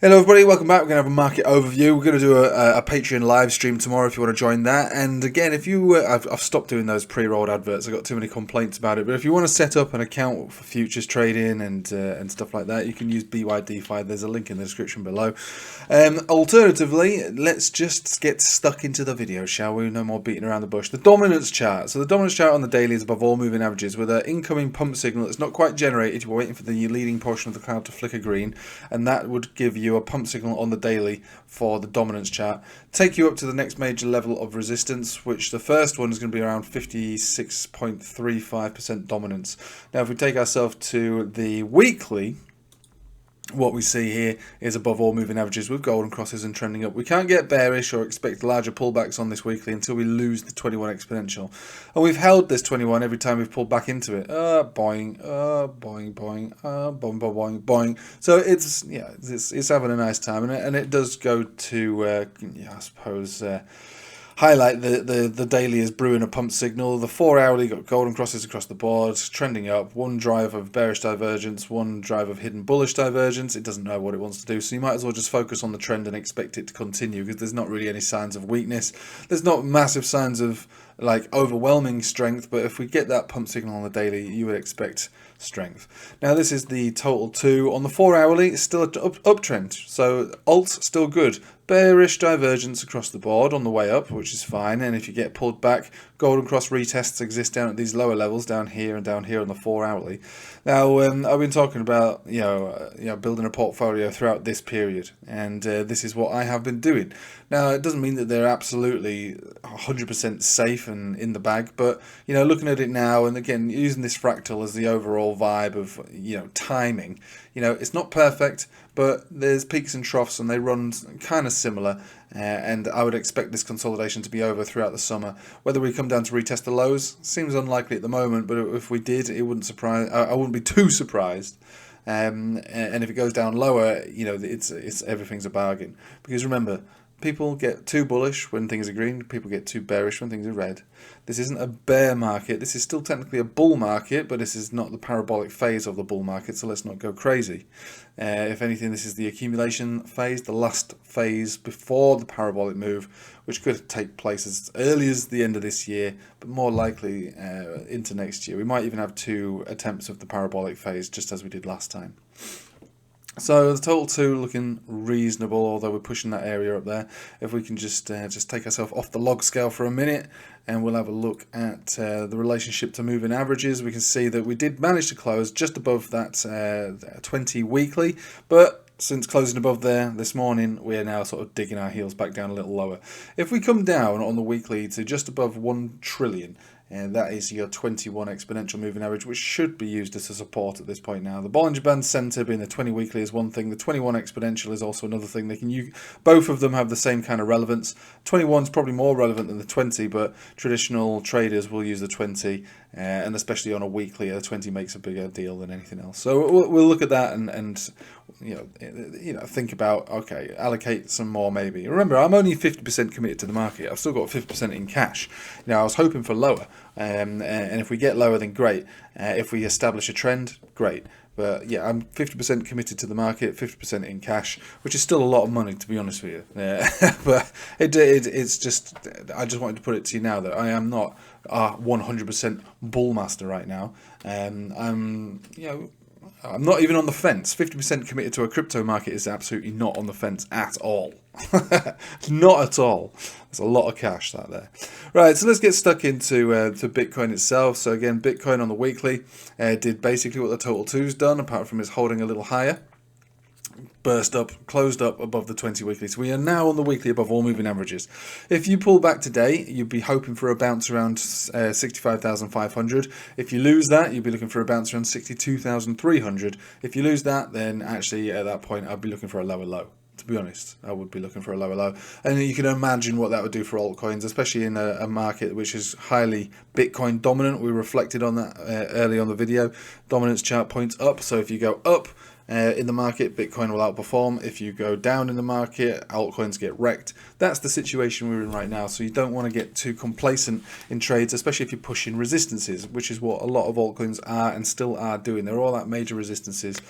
Hello everybody, welcome back. We're going to have a market overview. We're going to do a Patreon live stream tomorrow if you want to join that. And again, if you I've stopped doing those pre-rolled adverts. I got too many complaints about it. But if you want to set up an account for futures trading and stuff like that, you can use BYDFi. There's a link in the description below. Alternatively, let's just get stuck into the video, shall we? No more beating around the bush. The dominance chart. So the dominance chart on the daily is above all moving averages with an incoming pump signal that's not quite generated. We're waiting for the leading portion of the cloud to flicker green, and that would give you a pump signal on the daily for the dominance chart, take you up to the next major level of resistance, which the first one is going to be around 56.35% dominance. Now if we take ourselves to the weekly, what we see here is above all moving averages with golden crosses and trending up. We can't get bearish or expect larger pullbacks on this weekly until we lose the 21 exponential. And we've held this 21 every time we've pulled back into it. Boing, boing, boing, boing, boing, boing. So it's having a nice time, and it does go to I suppose highlight the daily is brewing a pump signal. The 4 hourly got golden crosses across the board, trending up. One drive of bearish divergence, one drive of hidden bullish divergence. It doesn't know what it wants to do, so you might as well just focus on the trend and expect it to continue, because there's not really any signs of weakness. There's not massive signs of like overwhelming strength, but if we get that pump signal on the daily, you would expect strength. Now this is the total 2 on the 4 hourly. It's still an uptrend, so alt's still good. Bearish divergence across the board on the way up, which is fine, and if you get pulled back, golden cross retests exist down at these lower levels down here and down here on the 4 hourly. Now I've been talking about building a portfolio throughout this period, and this is what I have been doing. Now it doesn't mean that they're absolutely 100% safe and in the bag, but looking at it now, and again using this fractal as the overall vibe of timing, it's not perfect, but there's peaks and troughs and they run kind of similar, and I would expect this consolidation to be over throughout the summer. Whether we come down to retest the lows seems unlikely at the moment, but if we did, it wouldn't surprise. I wouldn't be too surprised. And if it goes down lower, it's everything's a bargain, because remember, people get too bullish when things are green. People get too bearish when things are red. This isn't a bear market. This is still technically a bull market, but this is not the parabolic phase of the bull market, so let's not go crazy. If anything, this is the accumulation phase, the last phase before the parabolic move, which could take place as early as the end of this year, but more likely into next year. We might even have 2 attempts of the parabolic phase, just as we did last time. So the total 2 looking reasonable, although we're pushing that area up there. If we can just take ourselves off the log scale for a minute, and we'll have a look at the relationship to moving averages, we can see that we did manage to close just above that 20 weekly, but since closing above there this morning, we are now sort of digging our heels back down a little lower. If we come down on the weekly to just above 1 trillion, and that is your 21 exponential moving average, which should be used as a support at this point now. The Bollinger Band Center being the 20 weekly is one thing. The 21 exponential is also another thing. Both of them have the same kind of relevance. 21 is probably more relevant than the 20, but traditional traders will use the 20, and especially on a weekly, the 20 makes a bigger deal than anything else. So we'll look at that and think about, okay, allocate some more maybe. Remember, I'm only 50% committed to the market. I've still got 50% in cash. I was hoping for lower, and if we get lower, then great. If we establish a trend, great. But yeah, I'm 50% committed to the market, 50% in cash, which is still a lot of money, to be honest with you. But it's just, I just wanted to put it to you now that I am not a 100% bull master right now. I'm not even on the fence. 50% committed to a crypto market is absolutely not on the fence at all. Not at all. There's a lot of cash out there. Right, so let's get stuck into to Bitcoin itself. So again, Bitcoin on the weekly did basically what the total 2's done, apart from it's holding a little higher. Burst up, closed up above the 20 weekly. So we are now on the weekly above all moving averages. If you pull back today, you'd be hoping for a bounce around 65,500. If you lose that, you'd be looking for a bounce around 62,300. If you lose that, then actually at that point, I'd be looking for a lower low. To be honest, I would be looking for a lower low. And you can imagine what that would do for altcoins, especially in a market which is highly Bitcoin dominant. We reflected on that early on the video. Dominance chart points up. So if you go up in the market, Bitcoin will outperform. If you go down in the market, altcoins get wrecked. That's the situation we're in right now. So you don't want to get too complacent in trades, especially if you're pushing resistances, which is what a lot of altcoins are and still are doing. They're all at major resistances.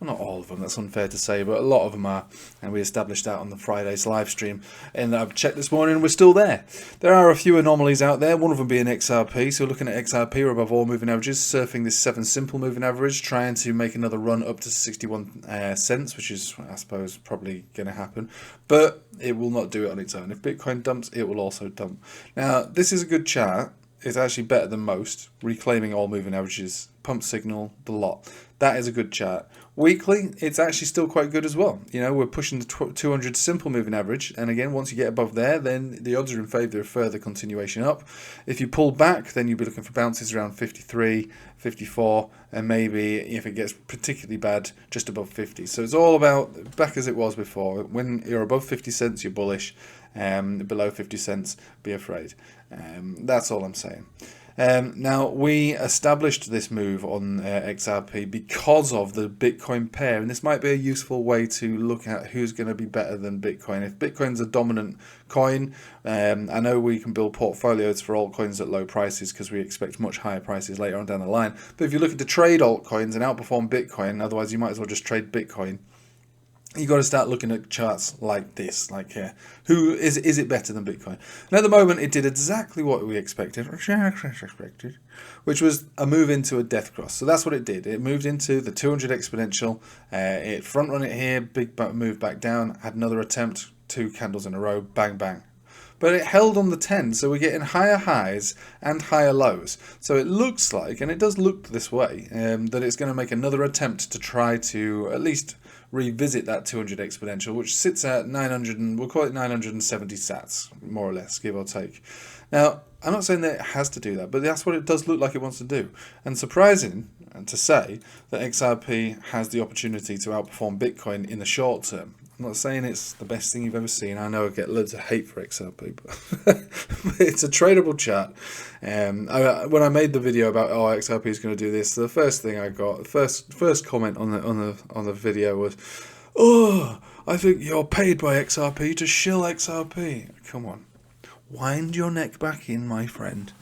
well, not all of them, that's unfair to say, but a lot of them are, and we established that on the Friday's live stream, and I've checked this morning and we're still there. There are a few anomalies out there, one of them being XRP, so looking at XRP, we're above all moving averages, surfing this 7 simple moving average, trying to make another run up to 61 cents, which is, I suppose, probably going to happen, but it will not do it on its own. If Bitcoin dumps, it will also dump. Now, this is a good chart. It's actually better than most, reclaiming all moving averages, pump signal, the lot. That is a good chart. Weekly, it's actually still quite good as well. You know, we're pushing the 200 simple moving average, and again, once you get above there, then the odds are in favour of further continuation up. If you pull back, then you'll be looking for bounces around 53, 54, and maybe, if it gets particularly bad, just above 50. So it's all about, back as it was before, when you're above 50 cents, you're bullish. Below 50 cents, be afraid. That's all I'm saying. Now, we established this move on XRP because of the Bitcoin pair, and this might be a useful way to look at who's going to be better than Bitcoin. If Bitcoin's a dominant coin, I know we can build portfolios for altcoins at low prices because we expect much higher prices later on down the line. But if you're looking to trade altcoins and outperform Bitcoin, otherwise you might as well just trade Bitcoin. You got to start looking at charts like this, like here. Who is it better than Bitcoin? And at the moment, it did exactly what we expected, which was a move into a death cross. So that's what it did. It moved into the 200 exponential. It front run it here, big move back down. Had another attempt, 2 candles in a row, bang bang. But it held on the 10, so we're getting higher highs and higher lows. So it looks like, and it does look this way, that it's going to make another attempt to try to at least revisit that 200 exponential, which sits at 900, and we'll call it 970 sats, more or less, give or take. Now, I'm not saying that it has to do that, but that's what it does look like it wants to do. And surprising to say that XRP has the opportunity to outperform Bitcoin in the short term. I'm not saying it's the best thing you've ever seen. I know I get loads of hate for XRP, but it's a tradable chart. When I made the video about XRP is going to do this, the first thing I got, first comment on the video was, "Oh, I think you're paid by XRP to shill XRP." Come on, wind your neck back in, my friend.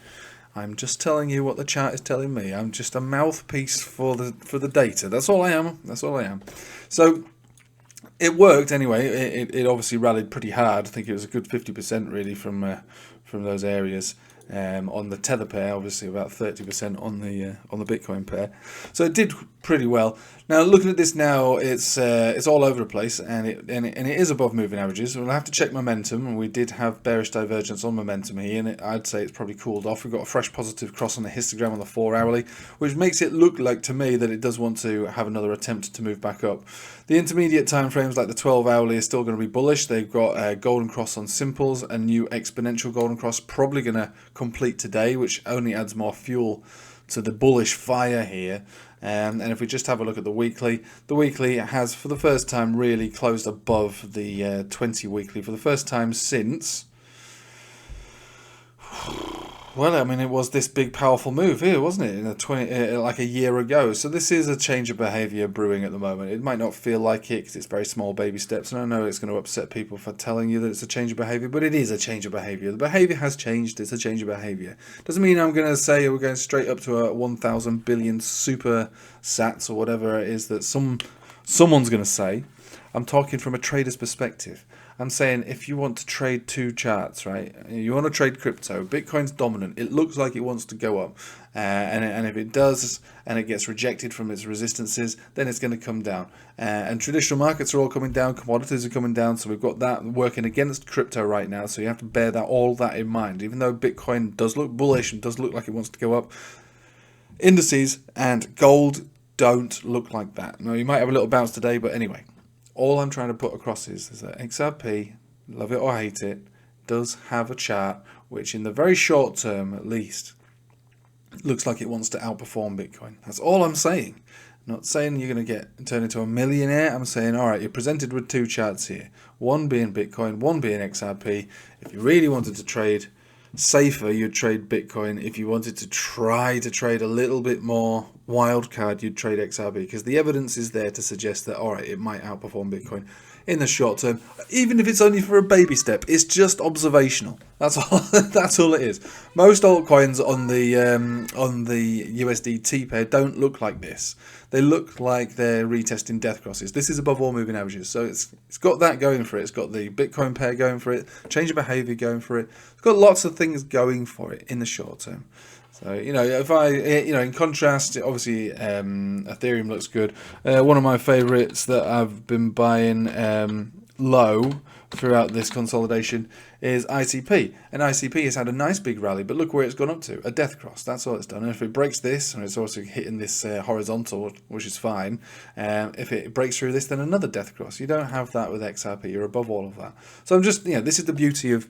I'm just telling you what the chart is telling me. I'm just a mouthpiece for the data. That's all I am. That's all I am. So it worked anyway. It obviously rallied pretty hard. I think it was a good 50% really from those areas. On the Tether pair, obviously about 30% on the Bitcoin pair. So it did pretty well. Now looking at this now, it's all over the place, and it is above moving averages. We'll have to check momentum, and we did have bearish divergence on momentum here, and I'd say it's probably cooled off. We've got a fresh positive cross on the histogram on the 4-hourly, which makes it look like to me that it does want to have another attempt to move back up. The intermediate time frames like the 12-hourly are still going to be bullish. They've got a golden cross on simples, a new exponential golden cross probably going to complete today, which only adds more fuel to the bullish fire here. And if we just have a look at the weekly has for the first time really closed above the 20 weekly for the first time since, well, I mean, it was this big powerful move here, wasn't it, in like a year ago. So this is a change of behavior brewing at the moment. It might not feel like it because it's very small baby steps, and I know it's going to upset people for telling you that it's a change of behavior, but it is a change of behavior. The behavior has changed. It's a change of behavior. Doesn't mean I'm going to say we're going straight up to a 1,000 billion super sats or whatever it is that someone's going to say. I'm talking from a trader's perspective. I'm saying if you want to trade two charts, right? You want to trade crypto. Bitcoin's dominant. It looks like it wants to go up. And if it does and it gets rejected from its resistances, then it's going to come down. And traditional markets are all coming down. Commodities are coming down. So we've got that working against crypto right now. So you have to bear all that in mind. Even though Bitcoin does look bullish and does look like it wants to go up, indices and gold don't look like that. Now, you might have a little bounce today, but anyway. All I'm trying to put across is that XRP, love it or hate it, does have a chart which in the very short term at least looks like it wants to outperform Bitcoin. That's all I'm saying. I'm not saying you're going to turn into a millionaire. I'm saying, all right, you're presented with two charts here. One being Bitcoin, one being XRP. If you really wanted to trade safer, you'd trade Bitcoin. If you wanted to try to trade a little bit more wild card you'd trade XRP, because the evidence is there to suggest that, all right, it might outperform Bitcoin in the short term, even if it's only for a baby step. It's just observational. That's all. That's all it is. Most altcoins on the USDT pair don't look like this. They look like they're retesting death crosses. This is above all moving averages, so it's got that going for it. It's got the Bitcoin pair going for it, change of behavior going for it. It's got lots of things going for it in the short term. So, if I, in contrast, obviously Ethereum looks good. One of my favorites that I've been buying low throughout this consolidation is ICP. And ICP has had a nice big rally, but look where it's gone up to, a death cross. That's all it's done. And if it breaks this, and it's also hitting this horizontal, which is fine, if it breaks through this, then another death cross. You don't have that with XRP. You're above all of that. So I'm just, this is the beauty of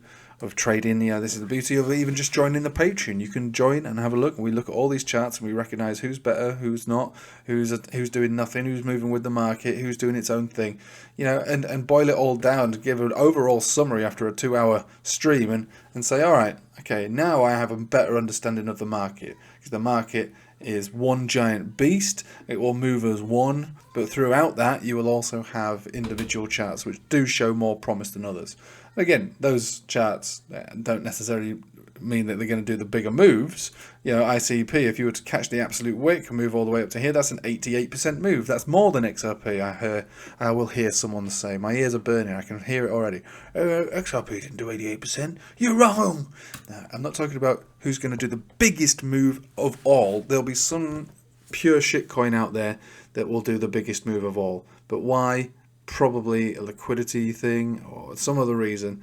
trading. This is the beauty of even just joining the Patreon. You can join and have a look. We look at all these charts and we recognize who's better, who's not, who's doing nothing, who's moving with the market, who's doing its own thing, and boil it all down to give an overall summary after a 2-hour stream and say, all right, okay, now I have a better understanding of the market, because the market is one giant beast. It will move as one, but throughout that you will also have individual charts which do show more promise than others. Again, those charts don't necessarily mean that they're going to do the bigger moves. ICP, if you were to catch the absolute wick and move all the way up to here, that's an 88% move. That's more than XRP. I will hear someone say, my ears are burning, I can hear it already. XRP didn't do 88%. You're wrong. No, I'm not talking about who's going to do the biggest move of all. There'll be some pure shitcoin out there that will do the biggest move of all. But why? Probably a liquidity thing or some other reason.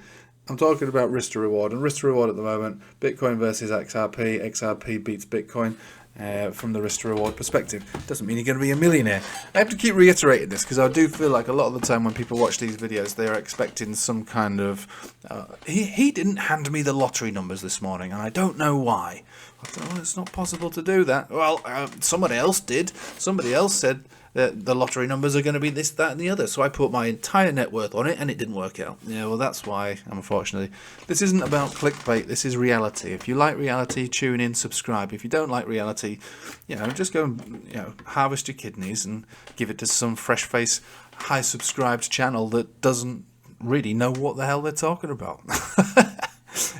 I'm talking about risk to reward, and risk to reward at the moment, Bitcoin versus XRP. XRP beats Bitcoin from the risk to reward perspective. Doesn't mean you're going to be a millionaire. I have to keep reiterating this because I do feel like a lot of the time when people watch these videos, they're expecting some kind of he didn't hand me the lottery numbers this morning and I don't know why. It's not possible to do that. Well, somebody else did. Somebody else said the lottery numbers are going to be this, that and the other, so I put my entire net worth on it and it didn't work out. Well, that's why, unfortunately, this isn't about clickbait. This is reality. If you like reality, tune in, subscribe. If you don't like reality, just go and harvest your kidneys and give it to some fresh face, high subscribed channel that doesn't really know what the hell they're talking about.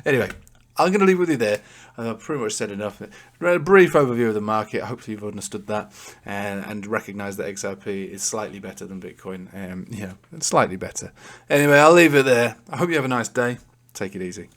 Anyway, I'm going to leave with you there. I've pretty much said enough. A brief overview of the market. Hopefully you've understood that and recognise that XRP is slightly better than Bitcoin. It's slightly better. Anyway, I'll leave it there. I hope you have a nice day. Take it easy.